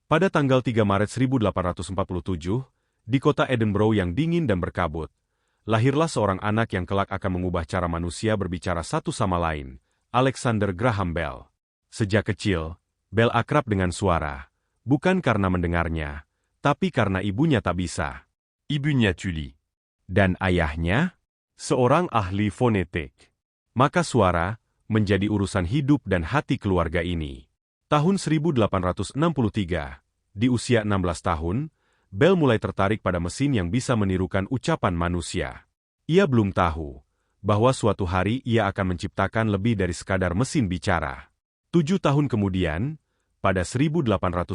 Pada tanggal 3 Maret 1847, di kota Edinburgh yang dingin dan berkabut, lahirlah seorang anak yang kelak akan mengubah cara manusia berbicara satu sama lain, Alexander Graham Bell. Sejak kecil, Bell akrab dengan suara, bukan karena mendengarnya, tapi karena ibunya tak bisa. Ibunya tuli. Dan ayahnya, seorang ahli fonetik. Maka suara menjadi urusan hidup dan hati keluarga ini. Tahun 1863, di usia 16 tahun, Bell mulai tertarik pada mesin yang bisa menirukan ucapan manusia. Ia belum tahu bahwa suatu hari ia akan menciptakan lebih dari sekadar mesin bicara. 7 tahun kemudian, pada 1870,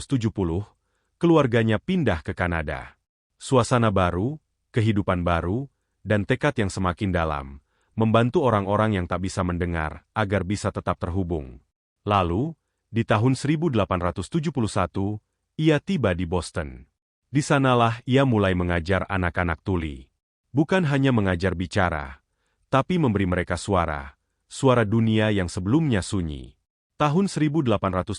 keluarganya pindah ke Kanada. Suasana baru, kehidupan baru, dan tekad yang semakin dalam, membantu orang-orang yang tak bisa mendengar agar bisa tetap terhubung. Lalu, di tahun 1871, ia tiba di Boston. Di sanalah ia mulai mengajar anak-anak tuli. Bukan hanya mengajar bicara, tapi memberi mereka suara, suara dunia yang sebelumnya sunyi. Tahun 1874,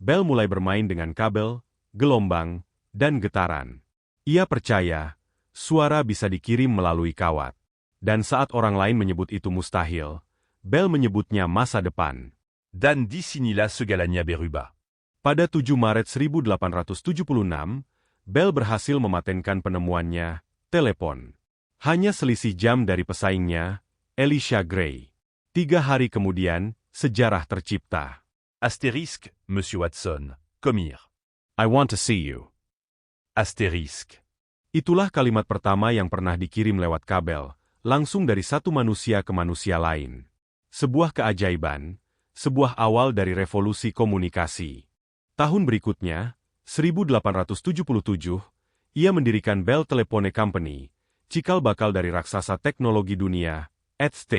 Bell mulai bermain dengan kabel, gelombang, dan getaran. Ia percaya, suara bisa dikirim melalui kawat. Dan saat orang lain menyebut itu mustahil, Bell menyebutnya masa depan. Dan disinilah segalanya berubah. Pada 7 Maret 1876, Bell berhasil mematenkan penemuannya, telepon. Hanya selisih jam dari pesaingnya, Elisha Gray. 3 hari kemudian, sejarah tercipta. Astérisque, Monsieur Watson. Come here. I want to see you. Astérisque. Itulah kalimat pertama yang pernah dikirim lewat kabel, langsung dari satu manusia ke manusia lain. Sebuah keajaiban, sebuah awal dari revolusi komunikasi. Tahun berikutnya, 1877, ia mendirikan Bell Telephone Company, cikal bakal dari raksasa teknologi dunia, ETH.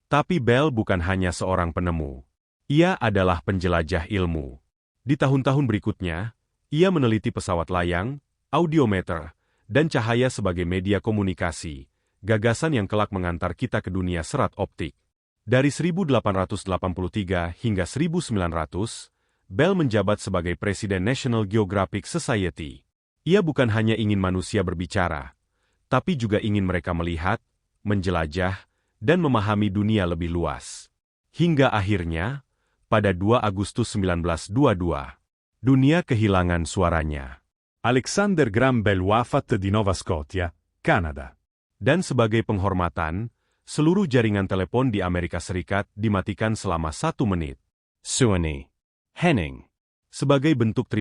Tapi Bell bukan hanya seorang penemu. Ia adalah penjelajah ilmu. Di tahun-tahun berikutnya, ia meneliti pesawat layang, audiometer, dan cahaya sebagai media komunikasi, gagasan yang kelak mengantar kita ke dunia serat optik. Dari 1883 hingga 1900, Bell menjabat sebagai Presiden National Geographic Society. Ia bukan hanya ingin manusia berbicara, tapi juga ingin mereka melihat, menjelajah, dan memahami dunia lebih luas. Hingga akhirnya, pada 2 Agustus 1922, dunia kehilangan suaranya. Alexander Graham Bell wafat di Nova Scotia, Kanada. Dan sebagai penghormatan, seluruh jaringan telepon di Amerika Serikat dimatikan selama 1 menit. Suoni. Henning. Sebagai bentuk